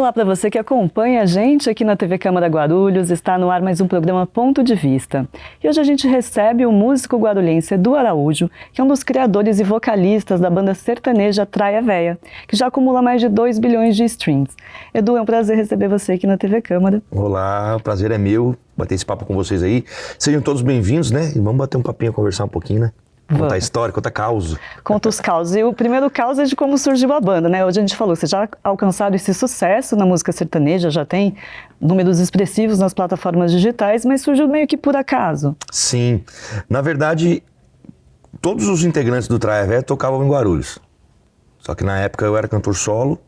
Olá para você que acompanha a gente aqui na TV Câmara Guarulhos, está no ar mais um programa Ponto de Vista. E hoje a gente recebe o músico guarulhense Edu Araújo, que é um dos criadores e vocalistas da banda sertaneja Traia Véia, que já acumula mais de 2 bilhões de streams. Edu, é um prazer receber você aqui na TV Câmara. Olá, o prazer é meu bater esse papo com vocês aí. Sejam todos bem-vindos, né? E vamos bater um papinho, conversar um pouquinho, né? Contar história, contar causa. Conta os causos. E o primeiro caos é de como surgiu a banda, né? Hoje a gente falou, você já alcançaram esse sucesso na música sertaneja, já tem números expressivos nas plataformas digitais, mas surgiu meio que por acaso. Sim. Na verdade, todos os integrantes do Traia Véia tocavam em Guarulhos. Só que na época eu era cantor solo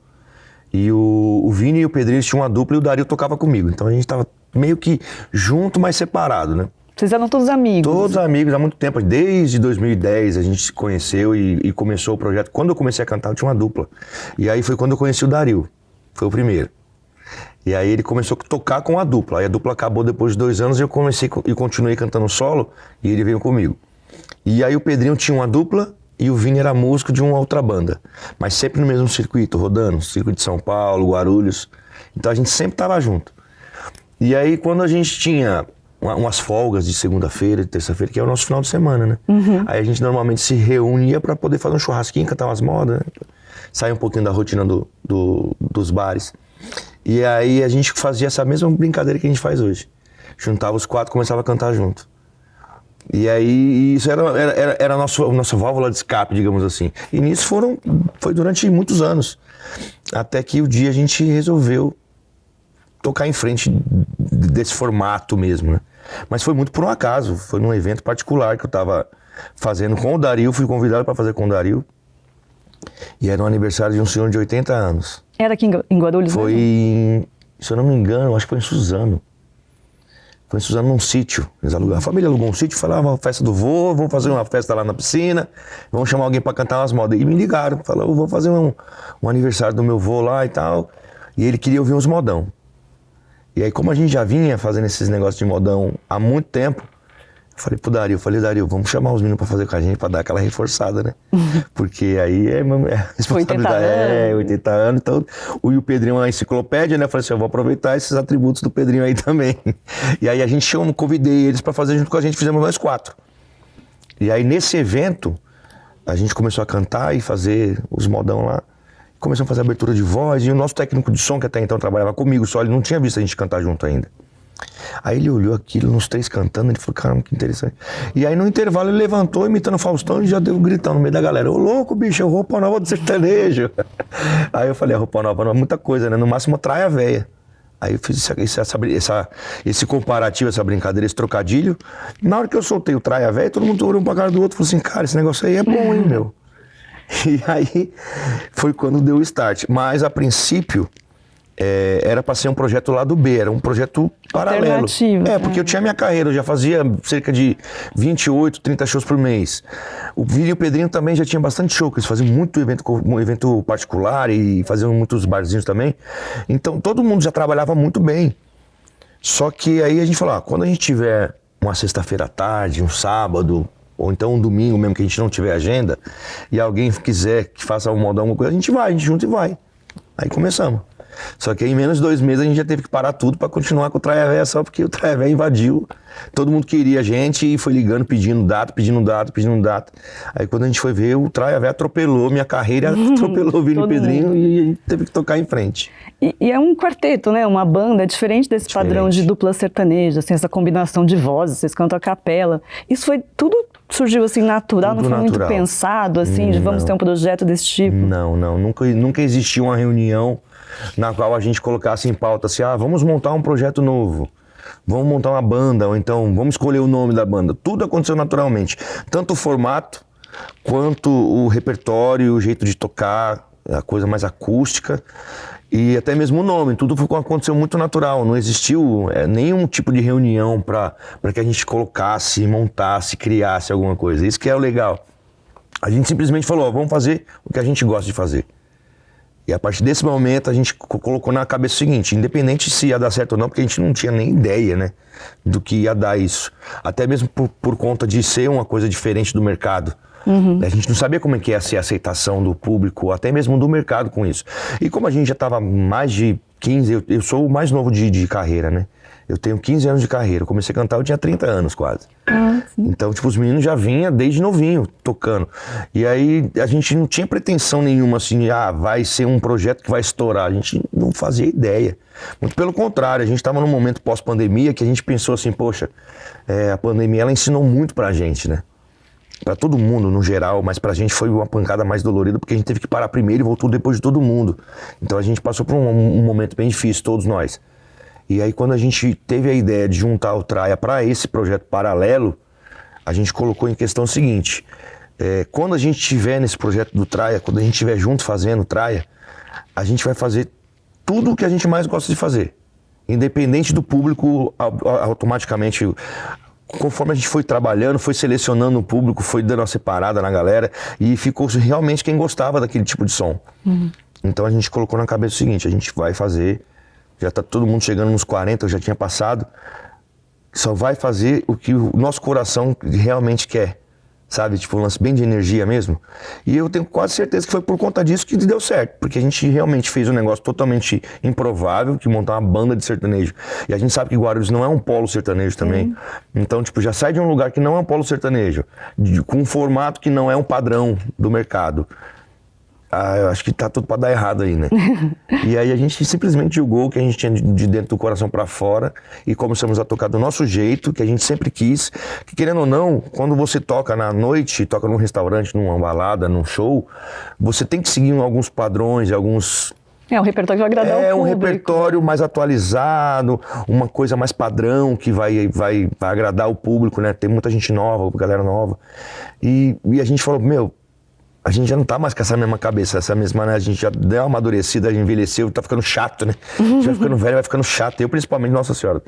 e o Vini e o Pedrinho tinham uma dupla e o Dario tocava comigo. Então a gente tava meio que junto, mas separado, né? Vocês eram todos amigos? Todos amigos há muito tempo. Desde 2010 a gente se conheceu e começou o projeto. Quando eu comecei a cantar, eu tinha uma dupla. E aí foi quando eu conheci o Dario. Foi o primeiro. E aí ele começou a tocar com a dupla. Aí a dupla acabou depois de 2 anos e eu comecei e continuei cantando solo e ele veio comigo. E aí o Pedrinho tinha uma dupla e o Vini era músico de uma outra banda. Mas sempre no mesmo circuito, rodando. Circuito de São Paulo, Guarulhos. Então a gente sempre tava junto. E aí quando a gente tinha umas folgas de segunda-feira, de terça-feira, que é o nosso final de semana, né? Uhum. Aí a gente normalmente se reunia pra poder fazer um churrasquinho, cantar umas modas, né? Sair um pouquinho da rotina dos bares. E aí a gente fazia essa mesma brincadeira que a gente faz hoje. Juntava os 4 e começava a cantar junto. E aí isso era a nossa válvula de escape, digamos assim. E nisso foi durante muitos anos. Até que o dia a gente resolveu tocar em frente desse formato mesmo, né? Mas foi muito por um acaso, foi num evento particular que eu tava fazendo com o Dario, fui convidado para fazer com o Dario. E era um aniversário de um senhor de 80 anos. Era aqui em Guarulhos? Foi, se eu não me engano, acho que foi em Suzano. Foi em Suzano num sítio. A família alugou um sítio, falaram, uma festa do vô, vamos fazer uma festa lá na piscina, vamos chamar alguém para cantar umas modas. E me ligaram, falaram, vou fazer um aniversário do meu vô lá e tal. E ele queria ouvir uns modão. E aí, como a gente já vinha fazendo esses negócios de modão há muito tempo, eu falei pro Dario, vamos chamar os meninos pra fazer com a gente, pra dar aquela reforçada, né? Porque aí é responsabilidade, 80 anos, então o Pedrinho é uma enciclopédia, né? Eu falei assim, eu vou aproveitar esses atributos do Pedrinho aí também. E aí a gente convidei eles pra fazer junto com a gente, fizemos nós 4. E aí nesse evento, a gente começou a cantar e fazer os modão lá. Começamos a fazer abertura de voz e o nosso técnico de som, que até então trabalhava comigo só, ele não tinha visto a gente cantar junto ainda. Aí ele olhou aquilo, nos 3 cantando, ele falou, caramba, que interessante. E aí no intervalo ele levantou, imitando o Faustão, e já deu um gritão no meio da galera, ô louco, bicho, é roupa nova do sertanejo. Aí eu falei, a roupa nova não é muita coisa, né? No máximo Traia Véia. Aí eu fiz esse comparativo, essa brincadeira, esse trocadilho. Na hora que eu soltei o Traia Véia, todo mundo olhou um pra cara do outro e falou assim, cara, esse negócio aí é bom, hein, meu? E aí foi quando deu o start. Mas a princípio era para ser um projeto lado B, era um projeto paralelo. Porque eu tinha minha carreira, eu já fazia cerca de 28, 30 shows por mês. O Vini e o Pedrinho também já tinham bastante show, porque eles faziam muito evento particular e faziam muitos barzinhos também. Então todo mundo já trabalhava muito bem. Só que aí a gente falou, quando a gente tiver uma sexta-feira à tarde, um sábado, ou então um domingo mesmo que a gente não tiver agenda, e alguém quiser que faça um modão, alguma coisa, a gente junta e vai. Aí começamos. Só que aí em menos de 2 meses a gente já teve que parar tudo pra continuar com o Traia Véia, só porque o Traia Véia invadiu. Todo mundo queria a gente e foi ligando, pedindo data. Aí quando a gente foi ver, o Traia Véia atropelou minha carreira, atropelou o Vini e o Pedrinho e a gente teve que tocar em frente. E é um quarteto, né? Uma banda, é diferente desse padrão de dupla sertaneja, assim, essa combinação de vozes, vocês cantam a capela. Isso foi tudo... Surgiu assim natural, tudo não foi natural. Muito pensado, assim, de vamos ter um projeto desse tipo? Não, nunca existiu uma reunião na qual a gente colocasse em pauta assim, vamos montar um projeto novo, vamos montar uma banda, ou então vamos escolher o nome da banda. Tudo aconteceu naturalmente, tanto o formato, quanto o repertório, o jeito de tocar, a coisa mais acústica, e até mesmo o nome, tudo aconteceu muito natural, não existiu nenhum tipo de reunião para que a gente colocasse, montasse, criasse alguma coisa. Isso que é o legal. A gente simplesmente falou, vamos fazer o que a gente gosta de fazer. E a partir desse momento a gente colocou na cabeça o seguinte, independente se ia dar certo ou não, porque a gente não tinha nem ideia, né, do que ia dar isso. Até mesmo por conta de ser uma coisa diferente do mercado. Uhum. A gente não sabia como é que ia ser a aceitação do público, até mesmo do mercado com isso. E como a gente já estava mais de 15, eu sou o mais novo de carreira, né? Eu tenho 15 anos de carreira. Eu comecei a cantar, eu tinha 30 anos quase. Então, tipo, os meninos já vinham desde novinho tocando. E aí a gente não tinha pretensão nenhuma assim, vai ser um projeto que vai estourar. A gente não fazia ideia. Muito pelo contrário, a gente estava num momento pós-pandemia que a gente pensou assim, poxa, a pandemia ela ensinou muito pra gente, né? Pra todo mundo no geral, mas pra gente foi uma pancada mais dolorida porque a gente teve que parar primeiro e voltou depois de todo mundo. Então a gente passou por um momento bem difícil, todos nós. E aí quando a gente teve a ideia de juntar o Traia para esse projeto paralelo, a gente colocou em questão o seguinte, quando a gente estiver nesse projeto do Traia, quando a gente estiver junto fazendo o Traia, a gente vai fazer tudo o que a gente mais gosta de fazer. Independente do público, automaticamente, conforme a gente foi trabalhando, foi selecionando o público, foi dando uma separada na galera e ficou realmente quem gostava daquele tipo de som. Então a gente colocou na cabeça o seguinte, a gente vai fazer... Já tá todo mundo chegando nos 40, eu já tinha passado. Só vai fazer o que o nosso coração realmente quer. Sabe? Tipo, um lance bem de energia mesmo. E eu tenho quase certeza que foi por conta disso que deu certo. Porque a gente realmente fez um negócio totalmente improvável, que montar uma banda de sertanejo. E a gente sabe que Guarulhos não é um polo sertanejo também. Então, tipo, já sai de um lugar que não é um polo sertanejo. Com um formato que não é um padrão do mercado. Eu acho que tá tudo pra dar errado aí, né? E aí a gente simplesmente jogou o que a gente tinha de dentro do coração pra fora e começamos a tocar do nosso jeito, que a gente sempre quis. Que querendo ou não, quando você toca na noite, toca num restaurante, numa balada, num show, você tem que seguir alguns padrões, alguns... o repertório vai agradar o público. Um repertório mais atualizado, uma coisa mais padrão que vai agradar o público, né? Tem muita gente nova, galera nova. E a gente falou, a gente já não tá mais com essa mesma cabeça, essa mesma, né? A gente já deu uma amadurecida, envelheceu, tá ficando chato, né? A gente vai ficando velho, vai ficando chato. Eu, principalmente, nossa senhora.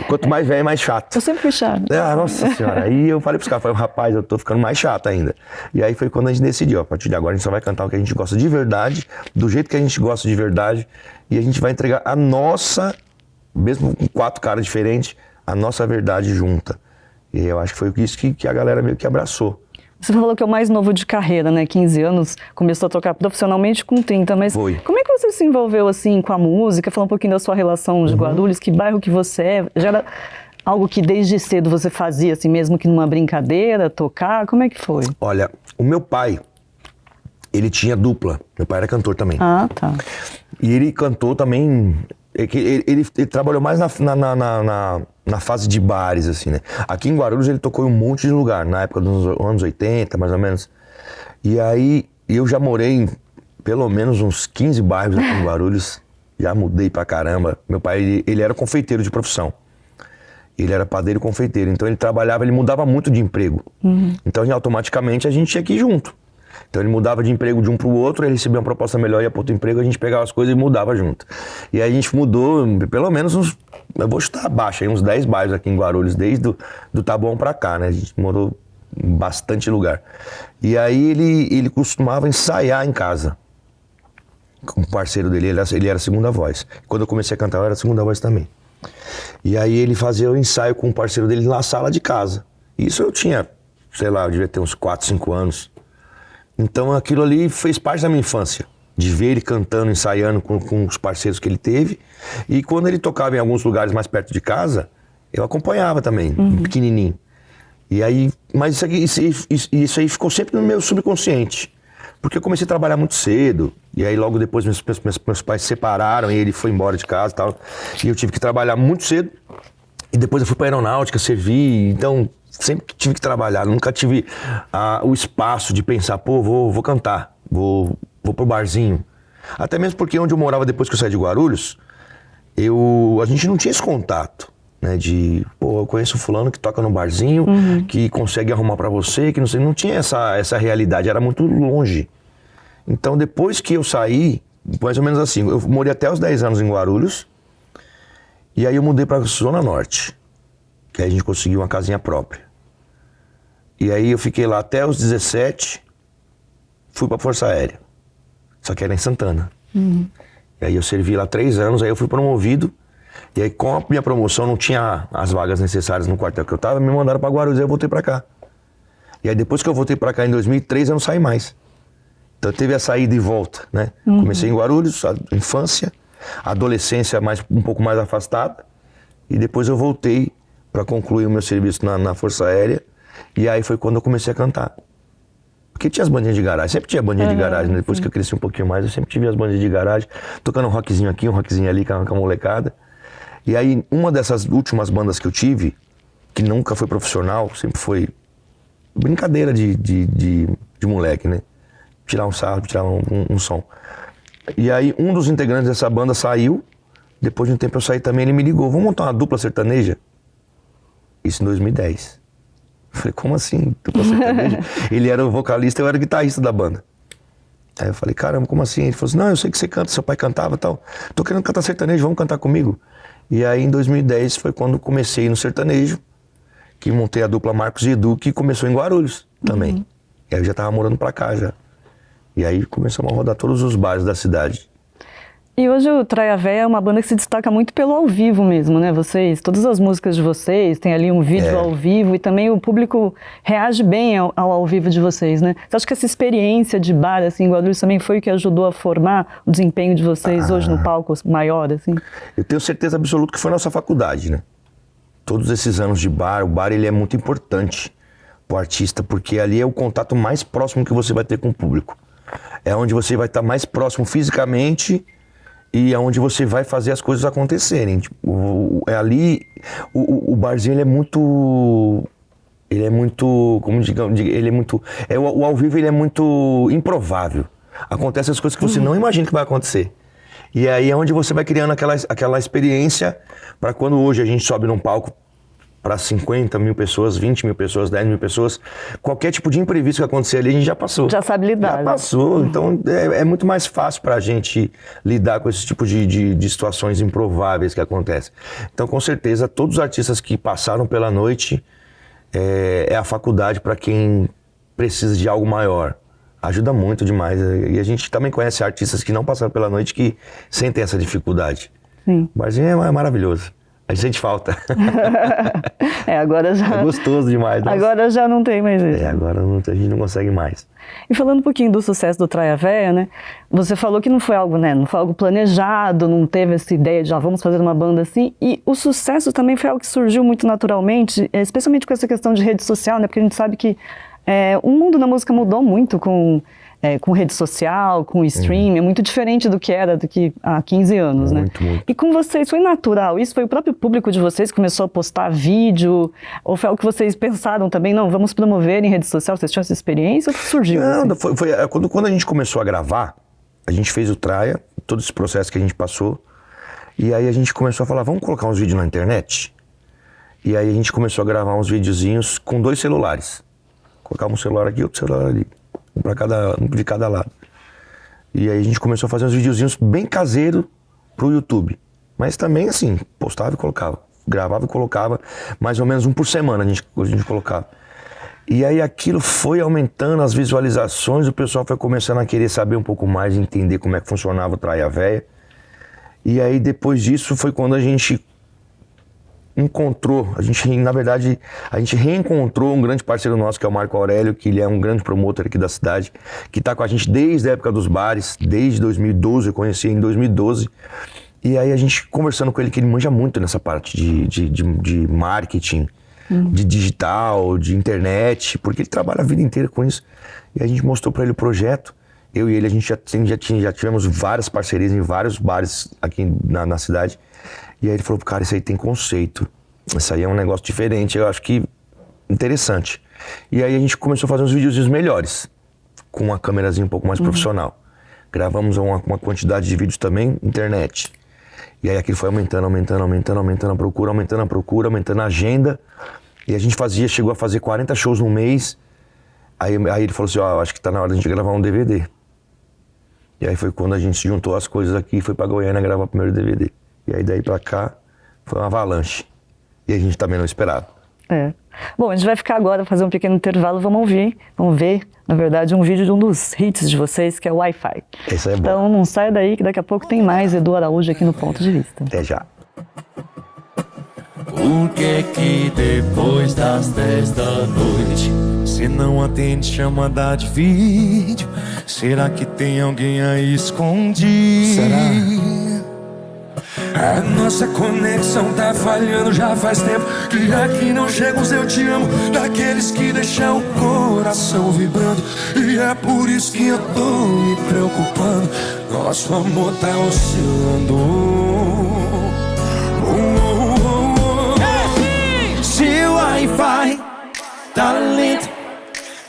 Quanto mais velho, mais chato. Eu sempre fui chato. Nossa senhora. Aí eu falei pros caras, rapaz, eu tô ficando mais chato ainda. E aí foi quando a gente decidiu, a partir de agora a gente só vai cantar o que a gente gosta de verdade, do jeito que a gente gosta de verdade, e a gente vai entregar a nossa, mesmo com 4 caras diferentes, a nossa verdade junta. E eu acho que foi isso que a galera meio que abraçou. Você falou que é o mais novo de carreira, né? 15 anos, começou a tocar profissionalmente com 30, mas Foi. Como é que você se envolveu assim com a música? Fala um pouquinho da sua relação de Guarulhos, que bairro que você é? Já era algo que desde cedo você fazia, assim, mesmo que numa brincadeira, tocar? Como é que foi? Olha, o meu pai, ele tinha dupla. Meu pai era cantor também. Ah, tá. E ele cantou também... Ele trabalhou mais na fase de bares, assim, né? Aqui em Guarulhos ele tocou em um monte de lugar, na época dos anos 80, mais ou menos. E aí eu já morei em pelo menos uns 15 bairros aqui em Guarulhos. Já mudei pra caramba. Meu pai, ele era confeiteiro de profissão. Ele era padeiro e confeiteiro. Então ele trabalhava, ele mudava muito de emprego. Então automaticamente a gente tinha que ir junto. Então ele mudava de emprego de um pro outro, ele recebia uma proposta melhor, ia pro outro emprego, a gente pegava as coisas e mudava junto. E aí a gente mudou pelo menos uns, eu vou chutar abaixo, aí, uns 10 bairros aqui em Guarulhos, desde do Taboão pra cá, né? A gente morou em bastante lugar. E aí ele costumava ensaiar em casa. Com o parceiro dele, ele era segunda voz. Quando eu comecei a cantar, eu era segunda voz também. E aí ele fazia o ensaio com o parceiro dele na sala de casa. Isso eu tinha, sei lá, eu devia ter uns 4, 5 anos. Então aquilo ali fez parte da minha infância, de ver ele cantando, ensaiando com os parceiros que ele teve. E quando ele tocava em alguns lugares mais perto de casa, eu acompanhava também, pequenininho. E aí, mas isso aí ficou sempre no meu subconsciente. Porque eu comecei a trabalhar muito cedo, e aí logo depois meus pais se separaram e ele foi embora de casa e tal. E eu tive que trabalhar muito cedo, e depois eu fui pra aeronáutica, servi, então... Sempre tive que trabalhar, nunca tive o espaço de pensar, vou cantar, vou pro barzinho. Até mesmo porque onde eu morava depois que eu saí de Guarulhos, a gente não tinha esse contato, né? Eu conheço fulano que toca no barzinho, que consegue arrumar pra você, que não tinha essa realidade, era muito longe. Então depois que eu saí, mais ou menos assim, eu morei até os 10 anos em Guarulhos, e aí eu mudei pra Zona Norte, que aí a gente conseguiu uma casinha própria. E aí eu fiquei lá até os 17, fui pra Força Aérea. Só que era em Santana. E aí eu servi lá 3 anos, aí eu fui promovido. E aí com a minha promoção não tinha as vagas necessárias no quartel que eu tava, me mandaram pra Guarulhos, aí eu voltei pra cá. E aí depois que eu voltei pra cá em 2003, eu não saí mais. Então teve a saída e volta, né? Comecei em Guarulhos, a infância. adolescência um pouco mais afastada. E depois eu voltei para concluir o meu serviço na Força Aérea. E aí foi quando eu comecei a cantar. Porque tinha as bandinhas de garagem, sempre tinha bandinha de garagem, né? Depois que eu cresci um pouquinho mais, eu sempre tive as bandinhas de garagem, tocando um rockzinho aqui, um rockzinho ali com a molecada. E aí, uma dessas últimas bandas que eu tive, que nunca foi profissional, sempre foi brincadeira de moleque, né? Tirar um sarro, tirar um som. E aí, um dos integrantes dessa banda saiu, depois de um tempo eu saí também, ele me ligou, vamos montar uma dupla sertaneja? Isso em 2010. Eu falei, como assim, dupla sertaneja? Ele era o vocalista, eu era o guitarrista da banda. Aí eu falei, caramba, como assim? Ele falou assim, não, eu sei que você canta, seu pai cantava e tal. Tô querendo cantar sertanejo, vamos cantar comigo? E aí em 2010 foi quando comecei no sertanejo, que montei a dupla Marcos e Edu, que começou em Guarulhos também. E aí eu já tava morando pra cá já. E aí começamos a rodar todos os bares da cidade. E hoje o Traia Véia é uma banda que se destaca muito pelo ao vivo mesmo, né? Todas as músicas de vocês, tem ali um vídeo ao vivo e também o público reage bem ao vivo de vocês, né? Você acha que essa experiência de bar, assim, em Guarulhos também foi o que ajudou a formar o desempenho de vocês hoje no palco maior, assim? Eu tenho certeza absoluta que foi a nossa faculdade, né? Todos esses anos de bar, o bar ele é muito importante pro artista, porque ali é o contato mais próximo que você vai ter com o público. É onde você vai estar mais próximo fisicamente e é onde você vai fazer as coisas acontecerem. Tipo, é ali, o barzinho ele é muito, como digamos, ele é muito, o ao vivo ele é muito improvável. Acontecem as coisas que você não imagina que vai acontecer. E aí é onde você vai criando aquela experiência para quando hoje a gente sobe num palco para 50 mil pessoas, 20 mil pessoas, 10 mil pessoas, qualquer tipo de imprevisto que acontecer ali, a gente já passou. Já sabe lidar. Já passou, então é muito mais fácil para a gente lidar com esse tipo de situações improváveis que acontecem. Então, com certeza, todos os artistas que passaram pela noite é a faculdade para quem precisa de algo maior. Ajuda muito demais. E a gente também conhece artistas que não passaram pela noite que sentem essa dificuldade. Sim. O barzinho é maravilhoso. A gente sente falta. Agora já... É gostoso demais. Nossa. Agora já não tem mais isso. Agora a gente não consegue mais. E falando um pouquinho do sucesso do Traia Véia, né? Você falou que não foi algo, né? Não foi algo planejado, não teve essa ideia de vamos fazer uma banda assim. E o sucesso também foi algo que surgiu muito naturalmente, especialmente com essa questão de rede social, né? Porque a gente sabe que o mundo da música mudou muito com rede social, com streaming, é muito diferente do que era há 15 anos, muito, né? Muito. E com vocês, foi natural? Isso foi o próprio público de vocês que começou a postar vídeo? Ou foi algo que vocês pensaram também, não, vamos promover em rede social? Vocês tinham essa experiência ou que surgiu? Não, assim? foi quando a gente começou a gravar, a gente fez o Traia, todo esse processo que a gente passou, e aí a gente começou a falar, vamos colocar uns vídeos na internet? E aí a gente começou a gravar uns videozinhos com 2 celulares. Colocava um celular aqui e outro celular ali. Um de cada lado. E aí a gente começou a fazer uns videozinhos bem caseiros pro YouTube. Mas também assim, postava e colocava. Gravava e colocava. Mais ou menos um por semana a gente colocava. E aí aquilo foi aumentando as visualizações, o pessoal foi começando a querer saber um pouco mais, entender como é que funcionava o Traia Véia. E aí depois disso foi quando a gente na verdade, a gente reencontrou um grande parceiro nosso, que é o Marco Aurélio, que ele é um grande promotor aqui da cidade, que está com a gente desde a época dos bares, desde 2012, eu conheci em 2012. E aí a gente conversando com ele, que ele manja muito nessa parte de marketing, de digital, de internet, porque ele trabalha a vida inteira com isso. E a gente mostrou para ele o projeto. Eu e ele, a gente já tivemos várias parcerias em vários bares aqui na cidade. E aí ele falou, cara, isso aí tem conceito. Isso aí é um negócio diferente, eu acho que interessante. E aí a gente começou a fazer uns videozinhos melhores, com uma câmerazinha um pouco mais profissional. Gravamos uma quantidade de vídeos também, internet. E aí aquilo foi aumentando a procura, aumentando a agenda. E a gente chegou a fazer 40 shows no mês. Aí ele falou assim, acho que tá na hora de a gente gravar um DVD. E aí foi quando a gente juntou as coisas aqui e foi pra Goiânia gravar o primeiro DVD. E aí daí pra cá foi uma avalanche. E a gente também não esperava. Bom, a gente vai ficar agora, fazer um pequeno intervalo, vamos ver, na verdade, um vídeo de um dos hits de vocês, que é o Wi-Fi. Esse é bom. Então não sai daí, que daqui a pouco tem mais Edu Araújo aqui no Ponto de Vista. Até já. Por que depois das 10 da noite cê não atende chamada de vídeo? Será que tem alguém aí escondido? Será? A nossa conexão tá falhando já faz tempo. Que aqui não chega os eu te amo, daqueles que deixam o coração vibrando. E é por isso que eu tô me preocupando. Nosso amor tá oscilando. Se o Wi-Fi tá lento,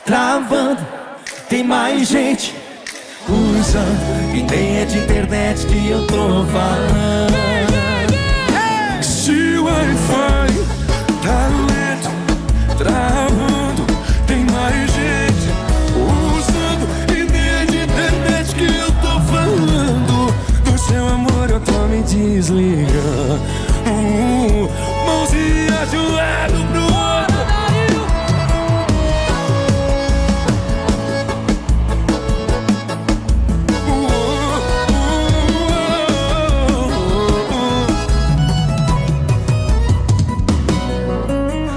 travando, tem mais gente usando, e nem é de internet que eu tô falando. Se o Wi-Fi tá lento, travando, tem mais gente usando, e nem é de internet que eu tô falando. Do seu amor eu tô me desligando. Mãozinha de um lado pro outro.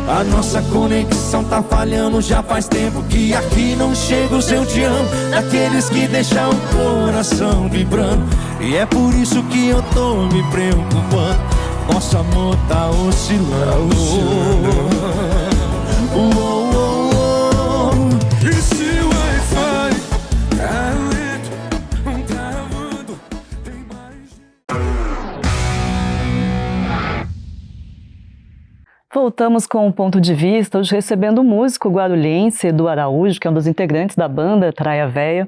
A nossa conexão tá falhando já faz tempo. Que aqui não chega o seu te amo, daqueles que deixam o coração vibrando. E é por isso que eu tô me preocupando. Nosso amor tá oscilando. E se o Wi-Fi tá lento, travando, tem mais. Voltamos com um ponto de vista, hoje recebendo o músico guarulhense Edu Araújo, que é um dos integrantes da banda Traia Véia.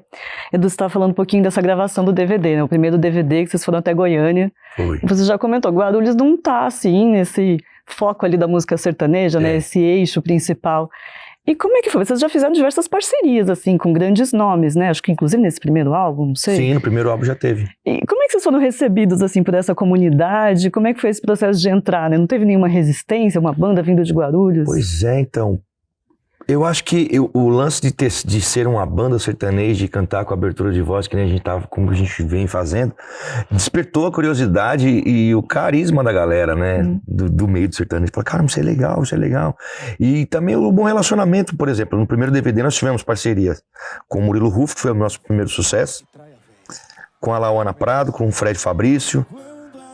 Edu, você está falando um pouquinho dessa gravação do DVD, né? O primeiro DVD que vocês foram até Goiânia. Foi. Você já comentou, Guarulhos não tá assim, nesse foco ali da música sertaneja, né? Esse eixo principal. E como é que foi? Vocês já fizeram diversas parcerias, assim, com grandes nomes, né? Acho que inclusive nesse primeiro álbum, não sei. Sim, no primeiro álbum já teve. E como é que vocês foram recebidos, assim, por essa comunidade? Como é que foi esse processo de entrar, né? Não teve nenhuma resistência, uma banda vindo de Guarulhos? Pois é, então. Eu acho que o lance de ser uma banda sertaneja e cantar com abertura de voz, que nem a gente tava, como a gente vem fazendo, despertou a curiosidade e o carisma da galera, né? Do meio do sertanejo. Falei, cara, isso é legal, isso é legal. E também o bom relacionamento, por exemplo, no primeiro DVD nós tivemos parcerias com o Murilo Rufo, que foi o nosso primeiro sucesso, com a Lauana Prado, com o Fred Fabrício,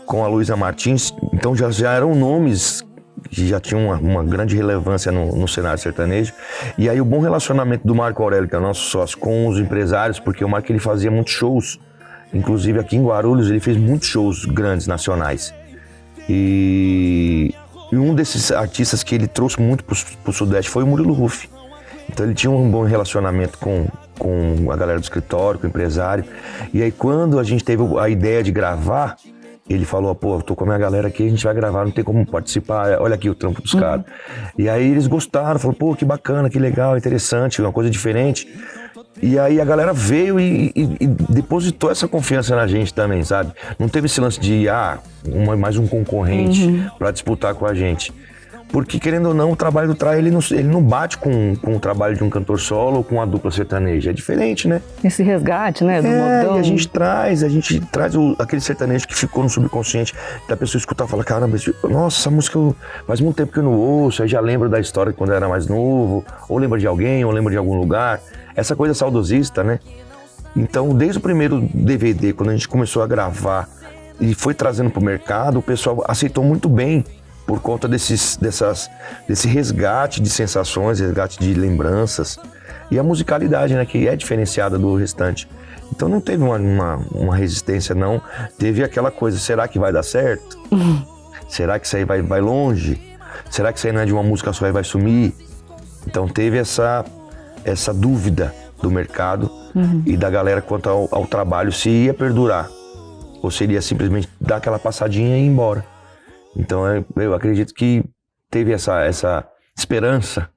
com a Luísa Martins. Então já eram nomes que já tinham uma grande relevância no cenário sertanejo. E aí o bom relacionamento do Marco Aurélio, que é o nosso sócio, com os empresários, porque o Marco ele fazia muitos shows, inclusive aqui em Guarulhos ele fez muitos shows grandes, nacionais. E um desses artistas que ele trouxe muito pro Sudeste foi o Murilo Rufo. Então ele tinha um bom relacionamento com a galera do escritório, com o empresário. E aí quando a gente teve a ideia de gravar, ele falou, pô, eu tô com a minha galera aqui, a gente vai gravar, não tem como participar, olha aqui o trampo dos caras. E aí eles gostaram, falaram, pô, que bacana, que legal, interessante, uma coisa diferente. E aí a galera veio e depositou essa confiança na gente também, sabe? Não teve esse lance de, mais um concorrente pra disputar com a gente. Porque, querendo ou não, o trabalho do Traia, ele não bate com o trabalho de um cantor solo ou com uma dupla sertaneja. É diferente, né? Esse resgate, né, do modão. E a gente traz aquele sertanejo que ficou no subconsciente da pessoa escutar e falar, caramba, nossa, essa música faz muito tempo que eu não ouço, aí já lembro da história de quando eu era mais novo, ou lembro de alguém, ou lembro de algum lugar. Essa coisa saudosista, né? Então, desde o primeiro DVD, quando a gente começou a gravar e foi trazendo pro mercado, o pessoal aceitou muito bem, por conta desse resgate de sensações, resgate de lembranças e a musicalidade, né, que é diferenciada do restante. Então não teve uma resistência, não. Teve aquela coisa, será que vai dar certo? Será que isso aí vai longe? Será que isso aí não é de uma música só e vai sumir? Então teve essa dúvida do mercado e da galera quanto ao trabalho, se ia perdurar ou seria simplesmente dar aquela passadinha e ir embora. Então eu acredito que teve essa esperança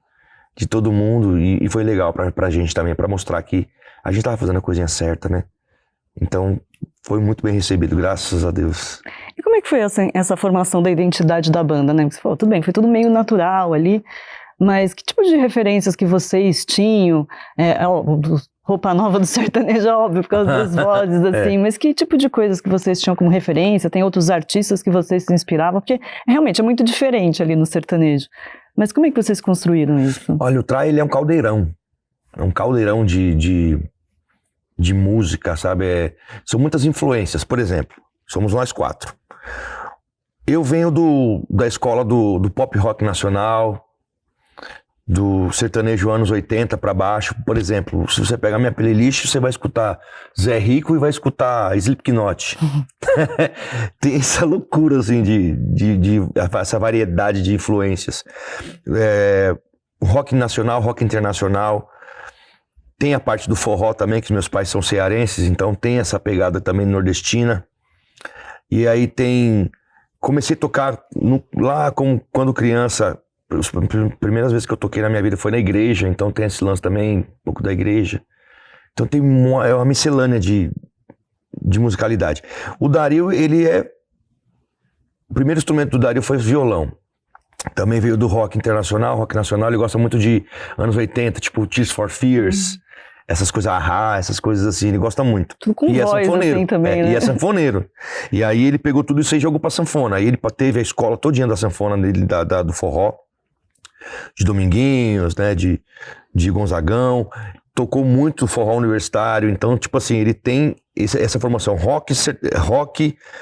de todo mundo e foi legal pra gente também, pra mostrar que a gente tava fazendo a coisinha certa, né? Então foi muito bem recebido, graças a Deus. E como é que foi essa formação da identidade da banda, né? Você falou, tudo bem, foi tudo meio natural ali, mas que tipo de referências que vocês tinham? Roupa nova do sertanejo, óbvio, por causa das vozes, assim, mas que tipo de coisas que vocês tinham como referência? Tem outros artistas que vocês se inspiravam? Porque realmente é muito diferente ali no sertanejo. Mas como é que vocês construíram isso? Olha, o Traia, ele é um caldeirão. É um caldeirão de música, sabe? São muitas influências. Por exemplo, somos nós 4. Eu venho da escola do pop rock nacional, do sertanejo anos 80 para baixo. Por exemplo, se você pegar minha playlist, você vai escutar Zé Rico e vai escutar Slipknot. Tem essa loucura, assim, essa variedade de influências. Rock nacional, rock internacional. Tem a parte do forró também, que meus pais são cearenses, então tem essa pegada também nordestina. E aí comecei a tocar lá quando criança. As primeiras vezes que eu toquei na minha vida foi na igreja, então tem esse lance também, um pouco da igreja. Então tem uma miscelânea de musicalidade. O Dario, o primeiro instrumento do Dario foi o violão. Também veio do rock internacional, rock nacional. Ele gosta muito de anos 80, tipo Tears for Fears, essas coisas, essas coisas assim, ele gosta muito. Tudo com e voz, é sanfoneiro, assim, também, né? E é sanfoneiro. E aí ele pegou tudo isso aí e jogou pra sanfona. Aí ele teve a escola todinha da sanfona dele, do forró, de Dominguinhos, né, de Gonzagão. Tocou muito forró universitário. Então, tipo assim, ele tem essa formação rock,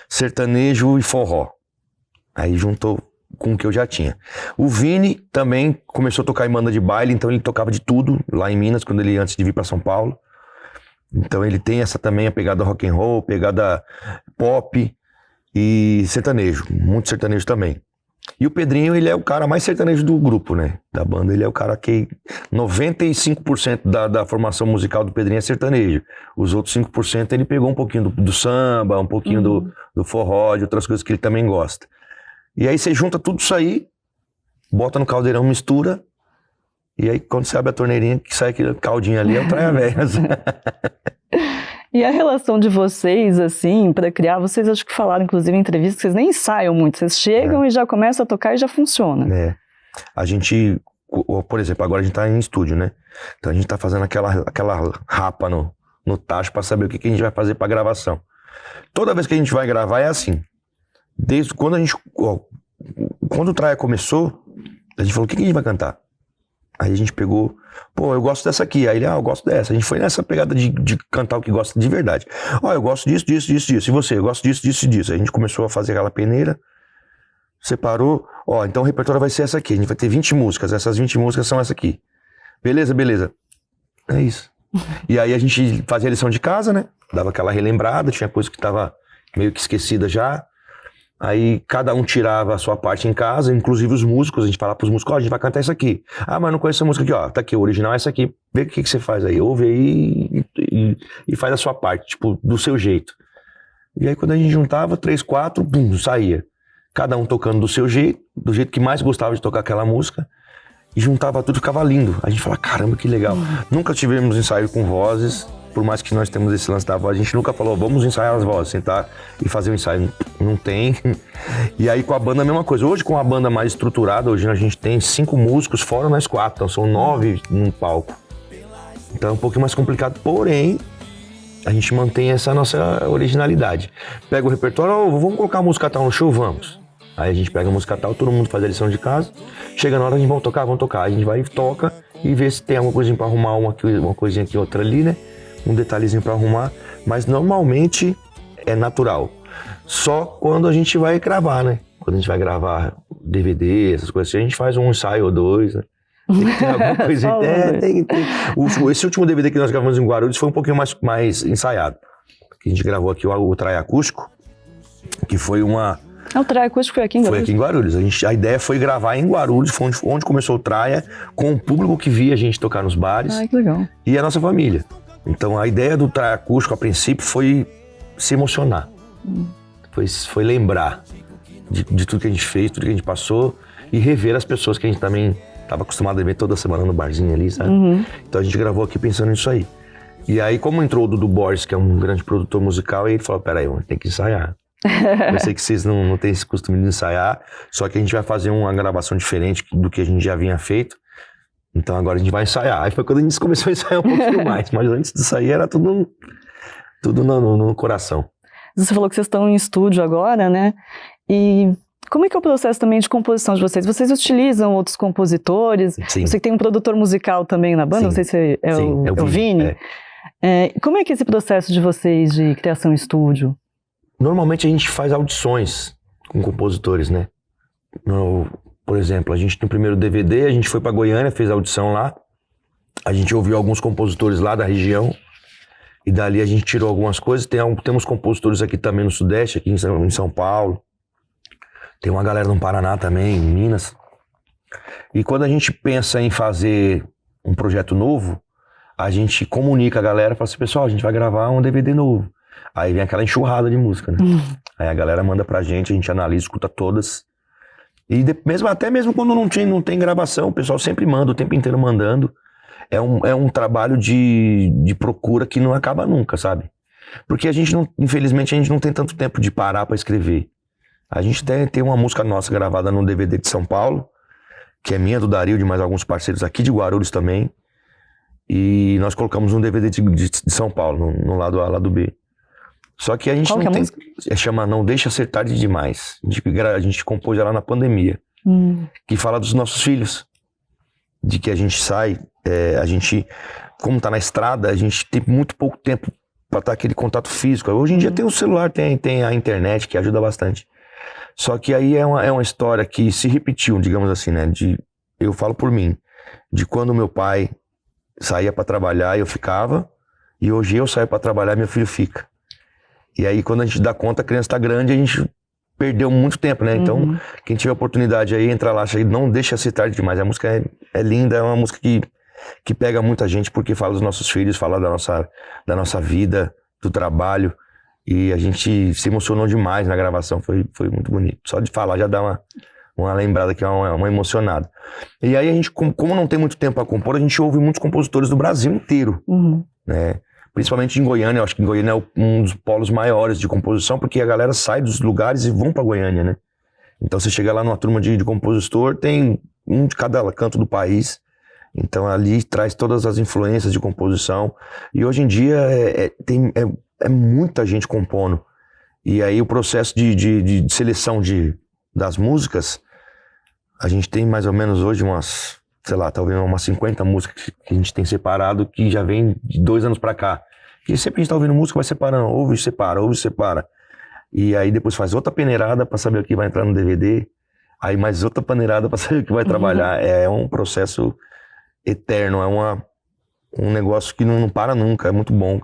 sertanejo e forró. Aí juntou com o que eu já tinha. O Vini também começou a tocar em banda de baile, então ele tocava de tudo lá em Minas, antes de vir para São Paulo. Então ele tem essa também, a pegada rock and roll, pegada pop e sertanejo, muito sertanejo também. E o Pedrinho, ele é o cara mais sertanejo do grupo, né, da banda. Ele é o cara que 95% da formação musical do Pedrinho é sertanejo. Os outros 5% ele pegou um pouquinho do samba, um pouquinho do forró, de outras coisas que ele também gosta. E aí você junta tudo isso aí, bota no caldeirão, mistura, e aí quando você abre a torneirinha, que sai aquele caldinho ali, é o traia-velhas. E a relação de vocês, assim, para criar, vocês acho que falaram, inclusive, em entrevista, que vocês nem ensaiam muito, vocês chegam e já começam a tocar e já funciona. A gente, por exemplo, agora a gente tá em estúdio, né? Então a gente tá fazendo aquela rapa no tacho para saber o que a gente vai fazer pra gravação. Toda vez que a gente vai gravar é assim. Desde quando quando o Traia começou, a gente falou, o que a gente vai cantar? Aí a gente pegou, eu gosto dessa aqui. Aí ele, eu gosto dessa. A gente foi nessa pegada de cantar o que gosta de verdade. Eu gosto disso, disso, disso, disso. E você? Eu gosto disso, disso e disso. Aí a gente começou a fazer aquela peneira, separou. Então o repertório vai ser essa aqui. A gente vai ter 20 músicas. Essas 20 músicas são essa aqui. Beleza, beleza. É isso. E aí a gente fazia a lição de casa, né? Dava aquela relembrada, tinha coisa que tava meio que esquecida já. Aí cada um tirava a sua parte em casa, inclusive os músicos, a gente falava pros músicos, a gente vai cantar isso aqui. Mas não conheço essa música aqui, tá aqui, o original é essa aqui. Vê o que você faz aí, ouve aí e faz a sua parte, tipo, do seu jeito. E aí quando a gente juntava, 3, 4, saía. Cada um tocando do seu jeito, do jeito que mais gostava de tocar aquela música. E juntava tudo, ficava lindo. A gente falava, caramba, que legal. Nunca tivemos ensaio com vozes. Por mais que nós temos esse lance da voz, a gente nunca falou, vamos ensaiar as vozes, sentar e fazer um ensaio. Não tem. E aí com a banda a mesma coisa. Hoje com a banda mais estruturada, hoje a gente tem 5 músicos, fora nós 4, então são 9 num palco. Então é um pouquinho mais complicado, porém, a gente mantém essa nossa originalidade. Pega o repertório, vamos colocar a música tal no show, vamos. Aí a gente pega a música tal, todo mundo faz a lição de casa, chega na hora, a gente vamos tocar. A gente vai e toca e vê se tem alguma coisinha pra arrumar, uma coisinha aqui, outra ali, né? Um detalhezinho pra arrumar, mas normalmente é natural. Só quando a gente vai gravar, né? Quando a gente vai gravar DVD, essas coisas assim, a gente faz um ensaio ou 2, né? Tem que ter alguma coisa. Tem que ter. Esse último DVD que nós gravamos em Guarulhos foi um pouquinho mais ensaiado. A gente gravou aqui o Traia Acústico, que foi uma... O Traia Acústico foi aqui em Guarulhos? Foi aqui em Guarulhos. A ideia foi gravar em Guarulhos, foi onde começou o Traia, com o público que via a gente tocar nos bares. Que legal. E a nossa família. Então a ideia do Traia Acústico, a princípio, foi se emocionar. Foi lembrar de tudo que a gente fez, tudo que a gente passou e rever as pessoas que a gente também estava acostumado a ver toda semana no barzinho ali, sabe? Então a gente gravou aqui pensando nisso aí. E aí, como entrou o Dudu Borges, que é um grande produtor musical, aí ele falou, peraí, tem que ensaiar. Eu sei que vocês não têm esse costume de ensaiar, só que a gente vai fazer uma gravação diferente do que a gente já vinha feito. Então agora a gente vai ensaiar. Aí foi quando a gente começou a ensaiar um pouquinho mais, mas antes disso aí era tudo no coração. Você falou que vocês estão em estúdio agora, né? E como é que é o processo também de composição de vocês? Vocês utilizam outros compositores? Sim. Você tem um produtor musical também na banda? Sim. Não sei se é o Vini. Como é que é esse processo de vocês de criação em estúdio? Normalmente a gente faz audições com compositores, né? Por exemplo, a gente no primeiro DVD, a gente foi pra Goiânia, fez a audição lá, a gente ouviu alguns compositores lá da região, e dali a gente tirou algumas coisas. Temos compositores aqui também no Sudeste, aqui em São Paulo, tem uma galera no Paraná também, em Minas. E quando a gente pensa em fazer um projeto novo, a gente comunica a galera, fala assim, pessoal, a gente vai gravar um DVD novo. Aí vem aquela enxurrada de música, né? Aí a galera manda pra gente, a gente analisa, escuta todas. E até mesmo quando não tem gravação, o pessoal sempre manda, o tempo inteiro mandando. É um trabalho de procura que não acaba nunca, sabe? Porque infelizmente, a gente não tem tanto tempo de parar pra escrever. A gente tem uma música nossa gravada no DVD de São Paulo, que é minha, do Dario, de mais alguns parceiros aqui de Guarulhos também. E nós colocamos um DVD de São Paulo, no lado A, lado B. Só que a gente Qual não que é a tem... música? Chama Não Deixa Ser Tarde Demais. A gente compôs ela na pandemia. Que fala dos nossos filhos. De que a gente sai, como tá na estrada, a gente tem muito pouco tempo para estar aquele contato físico. Hoje em dia tem o celular, tem a internet, que ajuda bastante. Só que aí é uma história que se repetiu, digamos assim, né? Eu falo por mim, de quando meu pai saía para trabalhar, eu ficava, e hoje eu saio para trabalhar, meu filho fica. E aí quando a gente dá conta, a criança tá grande, a gente perdeu muito tempo, né? Então, quem tiver oportunidade aí, entra lá, Não Deixa Ser Tarde Demais. A música é linda, é uma música que pega muita gente, porque fala dos nossos filhos, fala da nossa vida, do trabalho. E a gente se emocionou demais na gravação, foi muito bonito. Só de falar já dá uma lembrada, que é uma emocionada. E aí a gente, como não tem muito tempo para compor, a gente ouve muitos compositores do Brasil inteiro, né? Principalmente em Goiânia. Eu acho que em Goiânia é um dos polos maiores de composição, porque a galera sai dos lugares e vão para Goiânia, né? Então você chega lá numa turma de compositor, tem um de cada canto do país. Então ali traz todas as influências de composição. E hoje em dia é muita gente compondo. E aí o processo de seleção das músicas, a gente tem mais ou menos hoje talvez umas 50 músicas que a gente tem separado, que já vem de 2 anos pra cá. E sempre a gente tá ouvindo música, vai separando, ouve e separa. E aí depois faz outra peneirada pra saber o que vai entrar no DVD, aí mais outra peneirada pra saber o que vai trabalhar. É um processo eterno, um negócio que não para nunca, é muito bom.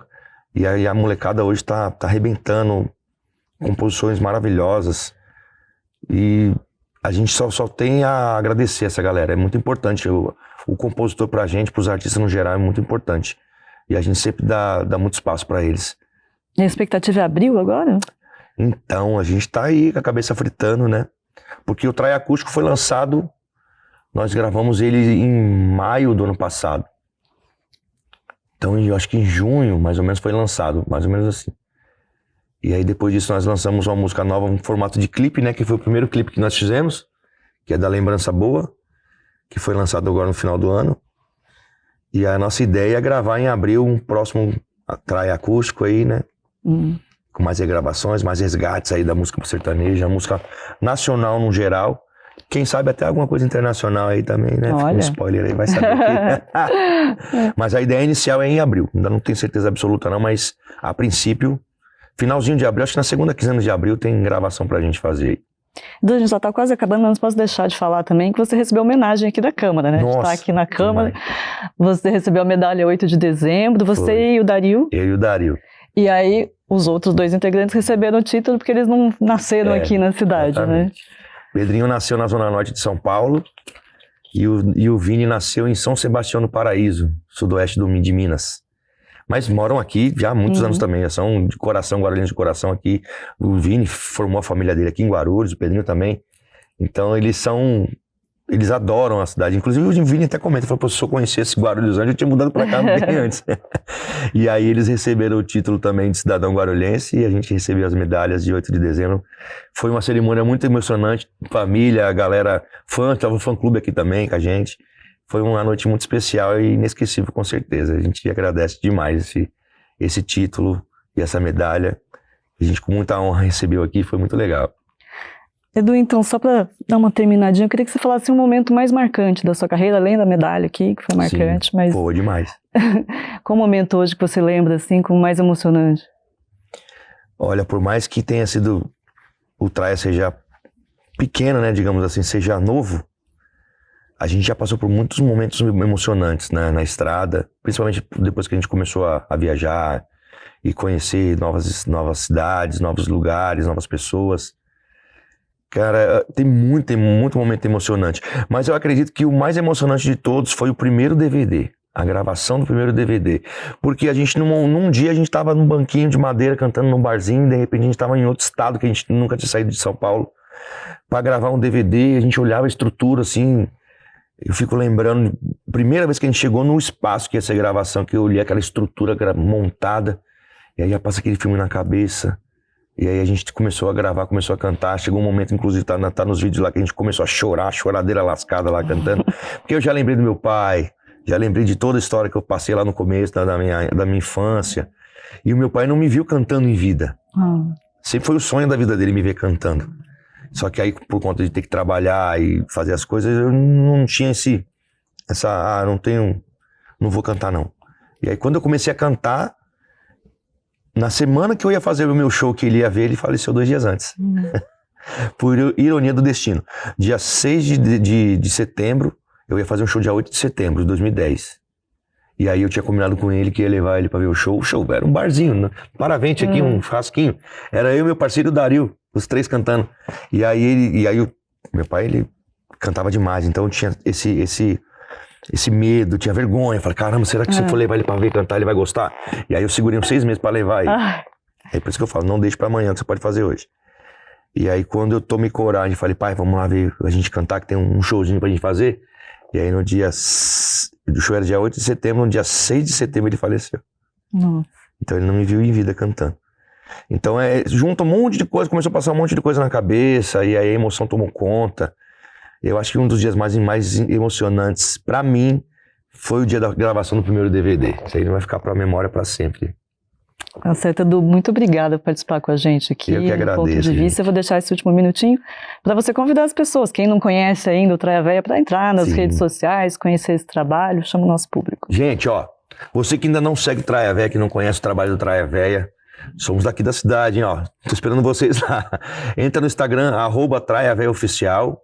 E aí a molecada hoje tá arrebentando, composições maravilhosas. E a gente só tem a agradecer essa galera. É muito importante. O compositor pra gente, pros artistas no geral, é muito importante. E a gente sempre dá muito espaço pra eles. E a expectativa é abril agora? Então, a gente tá aí com a cabeça fritando, né? Porque o Traia Acústico foi lançado, nós gravamos ele em maio do ano passado. Então, eu acho que em junho, mais ou menos, foi lançado. Mais ou menos assim. E aí, depois disso, nós lançamos uma música nova, um formato de clipe, né? Que foi o primeiro clipe que nós fizemos, que é da Lembrança Boa, que foi lançado agora no final do ano. E a nossa ideia é gravar em abril um próximo Traia Acústico aí, né? Com mais regravações, mais resgates aí da música sertaneja, a música nacional no geral. Quem sabe até alguma coisa internacional aí também, né? Fica um spoiler aí, vai saber aqui. Mas a ideia inicial é em abril. Ainda não tenho certeza absoluta não, mas a princípio, finalzinho de abril, acho que na segunda quinzena de abril tem gravação pra gente fazer. A gente já tá quase acabando, mas não posso deixar de falar também que você recebeu homenagem aqui da Câmara, né? Nossa, a gente tá aqui na Câmara. demais. Você recebeu a medalha 8 de dezembro, você Foi. e o Dario. Eu e o Dario. E aí, os outros 2 integrantes receberam o título porque eles não nasceram aqui na cidade, exatamente. né? Pedrinho nasceu na Zona Norte de São Paulo e o Vini nasceu em São Sebastião do Paraíso, sudoeste de Minas. Mas moram aqui já há muitos anos também, já são de coração, guarulhenses de coração aqui. O Vini formou a família dele aqui em Guarulhos, o Pedrinho também. Então eles adoram a cidade. Inclusive o Vini até comenta, falou, se eu conhecesse Guarulhos antes, eu tinha mudado pra cá bem antes. E aí eles receberam o título também de cidadão guarulhense e a gente recebeu as medalhas de 8 de dezembro. Foi uma cerimônia muito emocionante, família, a galera, tava o fã-clube aqui também com a gente. Foi uma noite muito especial e inesquecível, com certeza. A gente agradece demais esse título e essa medalha. A gente com muita honra recebeu aqui, foi muito legal. Edu, então, só para dar uma terminadinha, eu queria que você falasse um momento mais marcante da sua carreira, além da medalha aqui, que foi marcante. Sim, mas foi demais. qual momento hoje que você lembra, assim, como mais emocionante? Olha, por mais que tenha sido, o Traia seja pequeno, né, digamos assim, seja novo, a gente já passou por muitos momentos emocionantes, né, na estrada, principalmente depois que a gente começou a viajar e conhecer novas cidades, novos lugares, novas pessoas. Cara, tem muito momento emocionante. Mas eu acredito que o mais emocionante de todos foi o primeiro DVD. A gravação do primeiro DVD. Porque a gente, num dia, a gente tava num banquinho de madeira cantando num barzinho, e de repente a gente tava em outro estado, que a gente nunca tinha saído de São Paulo, pra gravar um DVD. A gente olhava a estrutura assim. Eu fico lembrando, primeira vez que a gente chegou no espaço que ia ser gravação, que eu olhei aquela estrutura montada, e aí já passa aquele filme na cabeça. E aí a gente começou a gravar, começou a cantar. Chegou um momento, inclusive, tá nos vídeos lá, que a gente começou a chorar, choradeira lascada lá cantando. Porque eu já lembrei do meu pai, já lembrei de toda a história que eu passei lá no começo da minha infância. E o meu pai não me viu cantando em vida. Sempre foi o sonho da vida dele me ver cantando. Só que aí, por conta de ter que trabalhar e fazer as coisas, eu não tinha não vou cantar não. E aí quando eu comecei a cantar, na semana que eu ia fazer o meu show, que ele ia ver, ele faleceu 2 dias antes. Por ironia do destino. Dia 6 de setembro, eu ia fazer um show dia 8 de setembro de 2010. E aí eu tinha combinado com ele que ia levar ele pra ver o show. O show era um barzinho, né? Paravente aqui, um churrasquinho. Era eu e meu parceiro Dario, os 3 cantando. E aí meu pai, ele cantava demais, então eu tinha esse medo, tinha vergonha. Eu falei, caramba, será que se eu for levar ele pra ver cantar, ele vai gostar? E aí eu segurei uns 6 meses pra levar ele. É por isso que eu falo, não deixe pra amanhã, que você pode fazer hoje. E aí quando eu tomei coragem, falei, pai, vamos lá ver a gente cantar, que tem um showzinho pra gente fazer. E aí no dia... O show era dia 8 de setembro, no dia 6 de setembro ele faleceu. Nossa. Então ele não me viu em vida cantando. Então junta um monte de coisa, começou a passar um monte de coisa na cabeça, e aí a emoção tomou conta. Eu acho que um dos dias mais emocionantes pra mim foi o dia da gravação do primeiro DVD. Isso aí vai ficar pra memória pra sempre. Tá certo, Edu, muito obrigada por participar com a gente aqui. Eu que agradeço, Ponto de Vista. Eu vou deixar esse último minutinho para você convidar as pessoas, quem não conhece ainda o Traia Véia, para entrar nas redes sociais, conhecer esse trabalho, chama o nosso público. Gente, ó, você que ainda não segue o Traia Véia, que não conhece o trabalho do Traia Véia, somos daqui da cidade, hein, ó. Tô esperando vocês lá. Entra no Instagram, @TraiaVeiaOficial.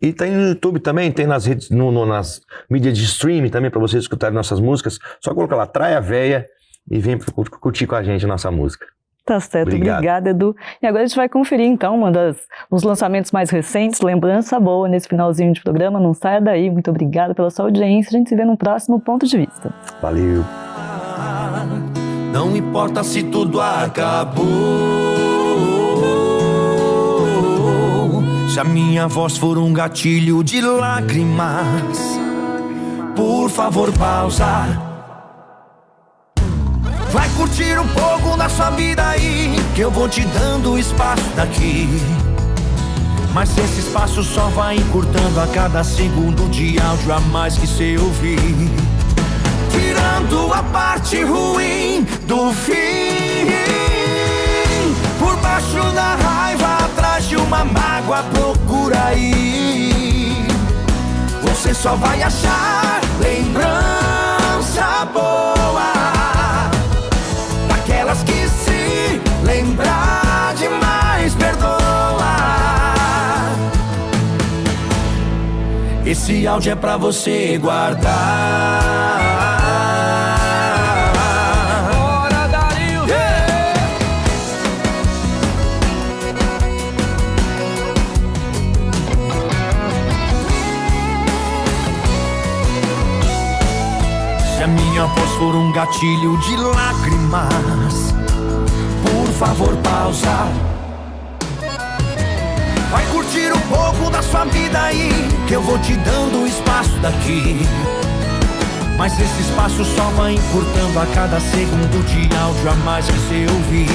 E tem no YouTube também, tem nas redes, nas mídias de streaming também, para vocês escutarem nossas músicas. Só coloca lá, Traia Véia, e vem curtir com a gente a nossa música. Tá certo, obrigada, Edu. E agora a gente vai conferir então os lançamentos mais recentes, lembrança boa nesse finalzinho de programa, não saia daí, muito obrigada pela sua audiência, a gente se vê no próximo Ponto de Vista. Valeu. Não importa se tudo acabou, se a minha voz for um gatilho de lágrimas, por favor pausa. Vai curtir um pouco da sua vida aí, que eu vou te dando espaço daqui. Mas esse espaço só vai encurtando a cada segundo de áudio a mais que cê ouvir, tirando a parte ruim do fim. Por baixo da raiva, atrás de uma mágoa, procura aí. Você só vai achar lembrança boa, daquelas que se lembrar demais perdoa. Esse áudio é pra você guardar. Bora, Dario! Se a minha voz for um gatilho de lágrimas, por favor pausa. Vai curtir um pouco da sua vida aí, que eu vou te dando espaço daqui. Mas esse espaço só vai encurtando a cada segundo de áudio a mais que você ouvir,